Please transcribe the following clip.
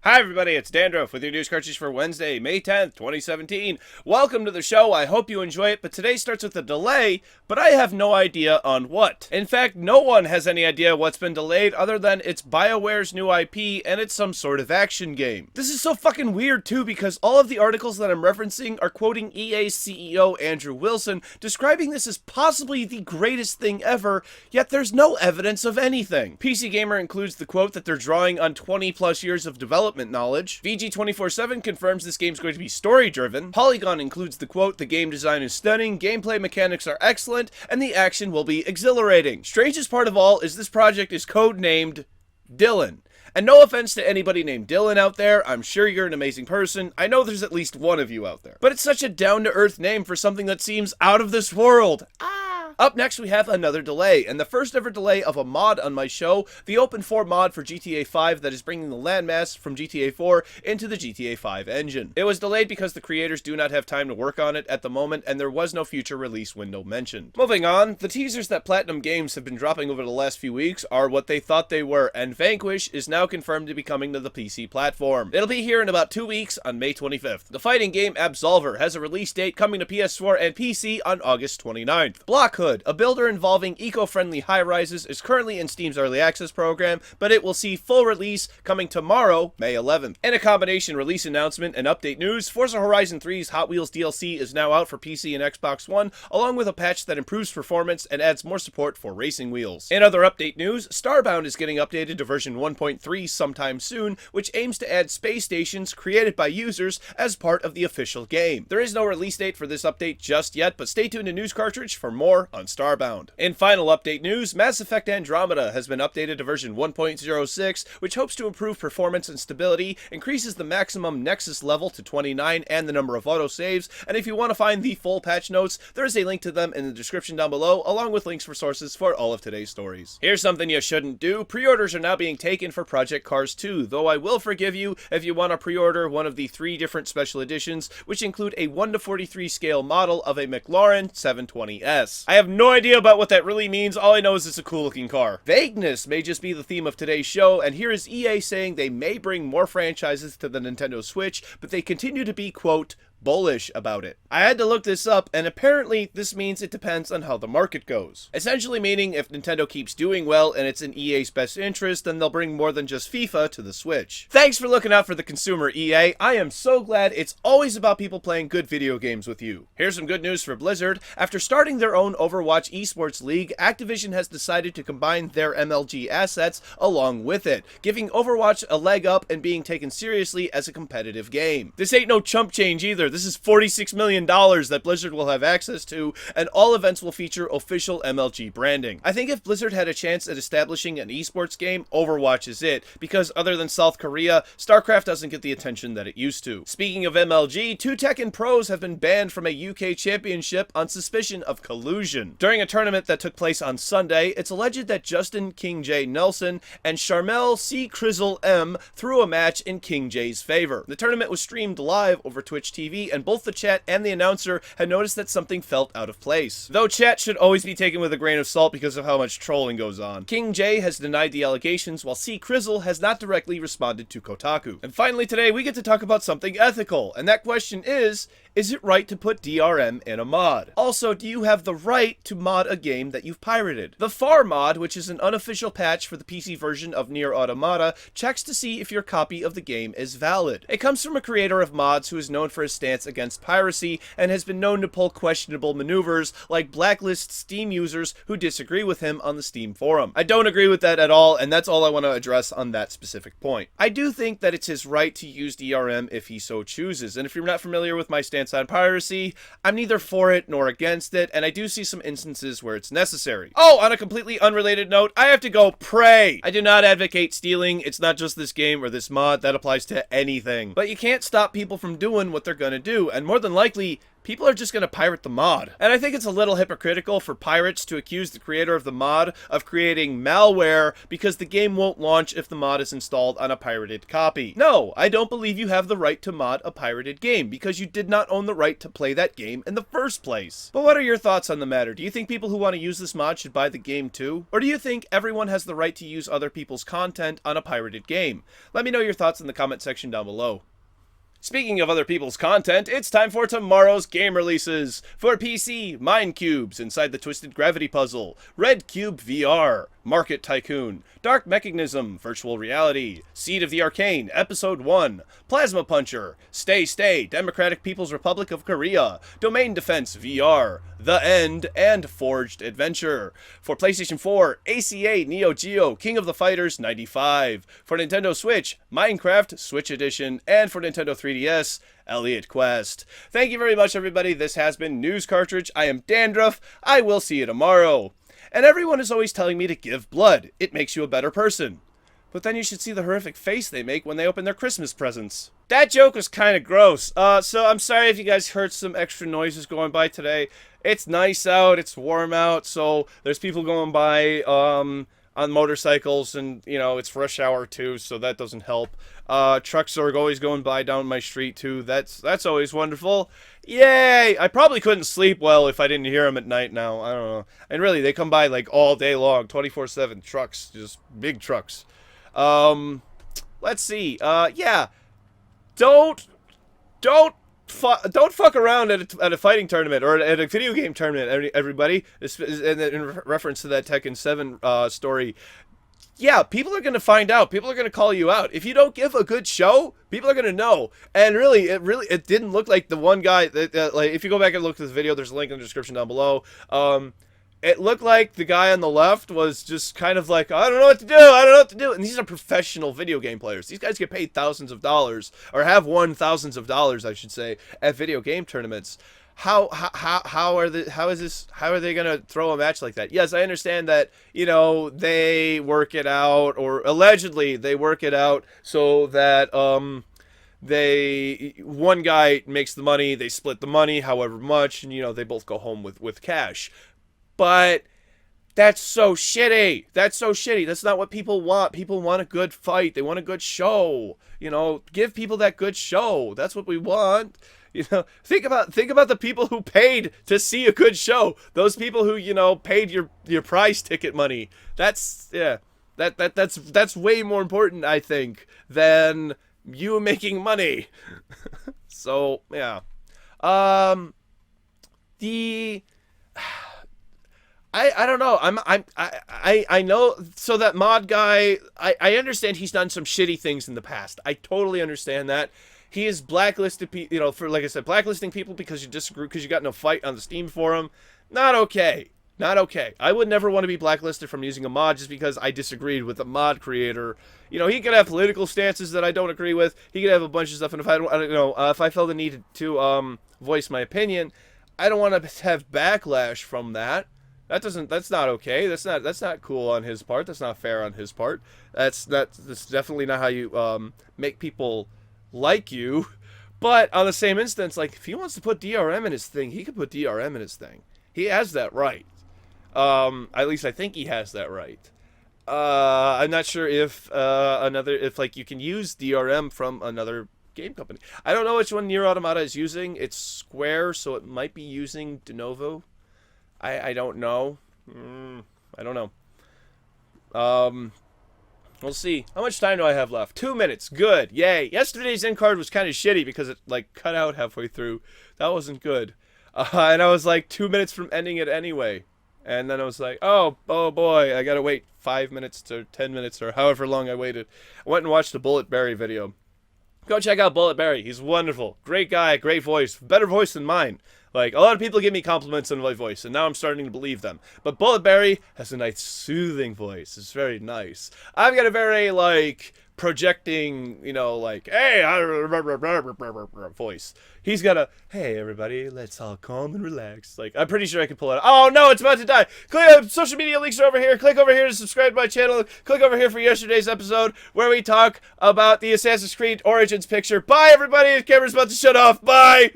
Hi everybody, it's Dandruff with your news cartridge for Wednesday, May 10th, 2017. Welcome to the show, I hope you enjoy it, but today starts with a delay, but I have no idea on what. In fact, no one has any idea what's been delayed other than it's Bioware's new IP and it's some sort of action game. This is so fucking weird too because all of the articles that I'm referencing are quoting EA's CEO Andrew Wilson, describing this as possibly the greatest thing ever, yet there's no evidence of anything. PC Gamer includes the quote that they're drawing on 20 plus years of development knowledge. VG247 confirms this game's going to be story-driven. Polygon includes the quote, "The game design is stunning, gameplay mechanics are excellent, and the action will be exhilarating." Strangest part of all is this project is codenamed Dylan. And no offense to anybody named Dylan out there, I'm sure you're an amazing person. I know there's at least one of you out there. But it's such a down-to-earth name for something that seems out of this world. Up next, we have another delay, and the first ever delay of a mod on my show, the Open 4 mod for GTA 5 that is bringing the landmass from GTA 4 into the GTA 5 engine. It was delayed because the creators do not have time to work on it at the moment, and there was no future release window mentioned. Moving on, the teasers that Platinum Games have been dropping over the last few weeks are what they thought they were, and Vanquished is now confirmed to be coming to the PC platform. It'll be here in about 2 weeks on May 25th. The fighting game Absolver has a release date coming to PS4 and PC on August 29th. Blook'hood, a builder involving eco-friendly high-rises, is currently in Steam's Early Access program, but it will see full release coming tomorrow, May 11th. In a combination release announcement and update news, Forza Horizon 3's Hot Wheels DLC is now out for PC and Xbox One, along with a patch that improves performance and adds more support for racing wheels. In other update news, Starbound is getting updated to version 1.3 sometime soon, which aims to add space stations created by users as part of the official game. There is no release date for this update just yet, but stay tuned to News Cartridge for more on Starbound. In final update news, Mass Effect Andromeda has been updated to version 1.06, which hopes to improve performance and stability, increases the maximum Nexus level to 29 and the number of autosaves, and if you want to find the full patch notes, there is a link to them in the description down below, along with links for sources for all of today's stories. Here's something you shouldn't do. Pre-orders are now being taken for Project Cars 2, though I will forgive you if you want to pre-order one of the 3 different special editions, which include a 1:43 scale model of a McLaren 720S. I have no idea about what that really means. All I know is it's a cool looking car. Vagueness may just be the theme of today's show, and here is EA saying they may bring more franchises to the Nintendo Switch, but they continue to be, quote, bullish about it. I had to look this up, and apparently this means it depends on how the market goes. Essentially meaning if Nintendo keeps doing well and it's in EA's best interest, then they'll bring more than just FIFA to the Switch. Thanks for looking out for the consumer, EA. I am so glad. It's always about people playing good video games with you. Here's some good news for Blizzard. After starting their own Overwatch esports league, Activision has decided to combine their MLG assets along with it, giving Overwatch a leg up and being taken seriously as a competitive game. This ain't no chump change either. This is $46 million that Blizzard will have access to, and all events will feature official MLG branding. I think if Blizzard had a chance at establishing an esports game, Overwatch is it, because other than South Korea, StarCraft doesn't get the attention that it used to. Speaking of MLG, 2 Tekken pros have been banned from a UK championship on suspicion of collusion. During a tournament that took place on Sunday, it's alleged that Justin King J. Nelson and Charmel C-Krizzle M threw a match in King J's favor. The tournament was streamed live over Twitch TV, and both the chat and the announcer had noticed that something felt out of place. Though chat should always be taken with a grain of salt because of how much trolling goes on. King J has denied the allegations, while C-Krizzle has not directly responded to Kotaku. And finally today, we get to talk about something ethical, and that question is it right to put DRM in a mod? Also, do you have the right to mod a game that you've pirated? The FAR mod, which is an unofficial patch for the PC version of Nier Automata, checks to see if your copy of the game is valid. It comes from a creator of mods who is known for his stance against piracy and has been known to pull questionable maneuvers like blacklist Steam users who disagree with him on the Steam forum. I don't agree with that at all, and that's all I want to address on that specific point. I do think that it's his right to use DRM if he so chooses, and if you're not familiar with my stance on piracy, I'm neither for it nor against it, and I do see some instances where it's necessary. Oh, on a completely unrelated note, I have to go pray! I do not advocate stealing. It's not just this game or this mod. That applies to anything. But you can't stop people from doing what they're gonna to do, and more than likely, people are just going to pirate the mod. And I think it's a little hypocritical for pirates to accuse the creator of the mod of creating malware because the game won't launch if the mod is installed on a pirated copy. No, I don't believe you have the right to mod a pirated game because you did not own the right to play that game in the first place. But what are your thoughts on the matter? Do you think people who want to use this mod should buy the game too? Or do you think everyone has the right to use other people's content on a pirated game? Let me know your thoughts in the comment section down below. Speaking of other people's content, it's time for tomorrow's game releases. For PC, Mind Cubes Inside the Twisted Gravity Puzzle, Red Cube VR, Market Tycoon, Dark Mechanism, Virtual Reality, Seed of the Arcane, Episode 1, Plasma Puncher, Stay Stay, Democratic People's Republic of Korea, Domain Defense VR, The End, and Forged Adventure. For PlayStation 4, ACA Neo Geo, King of the Fighters 95. For Nintendo Switch, Minecraft Switch Edition, and for Nintendo 3DS, Elliot Quest. Thank you very much, everybody. This has been News Cartridge. I am Dandruff. I will see you tomorrow. And everyone is always telling me to give blood. It makes you a better person. But then you should see the horrific face they make when they open their Christmas presents. That joke was kind of gross. So I'm sorry if you guys heard some extra noises going by today. It's nice out. It's warm out. So there's people going by on motorcycles, and you know it's rush hour too, so that doesn't help. Trucks are always going by down my street too. That's always wonderful. Yay! I probably couldn't sleep well if I didn't hear them at night now. I don't know. And really, they come by like all day long, 24/7 trucks, just big trucks. Let's see. Yeah. Don't fuck around at a fighting tournament or at a video game tournament, everybody. This is in reference to that Tekken 7 story. Yeah, people are going to find out. People are going to call you out. If you don't give a good show, people are going to know. And really, it didn't look like the one guy that like, if you go back and look at the video, there's a link in the description down below. It looked like the guy on the left was just kind of like, I don't know what to do, I don't know what to do. And these are professional video game players. These guys get paid thousands of dollars, or have won thousands of dollars, I should say, at video game tournaments. How are they gonna throw a match like that? Yes, I understand that, you know, they work it out, or allegedly they work it out so that one guy makes the money, they split the money however much, and you know they both go home with cash. But that's so shitty. That's so shitty. That's not what people want. People want a good fight. They want a good show. You know, give people that good show. That's what we want. You know, think about the people who paid to see a good show. Those people who, you know, paid your prize ticket money. That's that's way more important, I think, than you making money. So, yeah. I don't know. I know. So that mod guy, I understand he's done some shitty things in the past. I totally understand that. He is blacklisted people, you know, for, like I said, blacklisting people because you disagree, because you got no fight on the Steam forum. Not okay. Not okay. I would never want to be blacklisted from using a mod just because I disagreed with the mod creator. You know, he could have political stances that I don't agree with. He could have a bunch of stuff, and if I don't know, if I felt the need to voice my opinion, I don't want to have backlash from that. That's not okay. That's not cool on his part. That's not fair on his part. That's definitely not how you make people like you. But on the same instance, like, if he wants to put DRM in his thing, he can put DRM in his thing. He has that right. At least I think he has that right. I'm not sure if if you can use DRM from another game company. I don't know which one Nier Automata is using. It's Square, so it might be using De Novo. I don't know. I don't know. We'll see. How much time do I have left? 2 minutes. Good. Yay. Yesterday's end card was kind of shitty because it, like, cut out halfway through. That wasn't good. And I was, like, 2 minutes from ending it anyway. And then I was like, oh boy, I gotta wait 5 minutes or 10 minutes or however long I waited. I went and watched the Bulletberry video. Go check out Bulletberry. He's wonderful. Great guy. Great voice. Better voice than mine. Like, a lot of people give me compliments on my voice, and now I'm starting to believe them. But Bulletberry has a nice, soothing voice. It's very nice. I've got a very, like, projecting, you know, like, hey, voice. He's got a, hey, everybody, let's all calm and relax. Like, I'm pretty sure I could pull it out. Oh, no, it's about to die. Click, social media links are over here. Click over here to subscribe to my channel. Click over here for yesterday's episode where we talk about the Assassin's Creed Origins picture. Bye, everybody. The camera's about to shut off. Bye.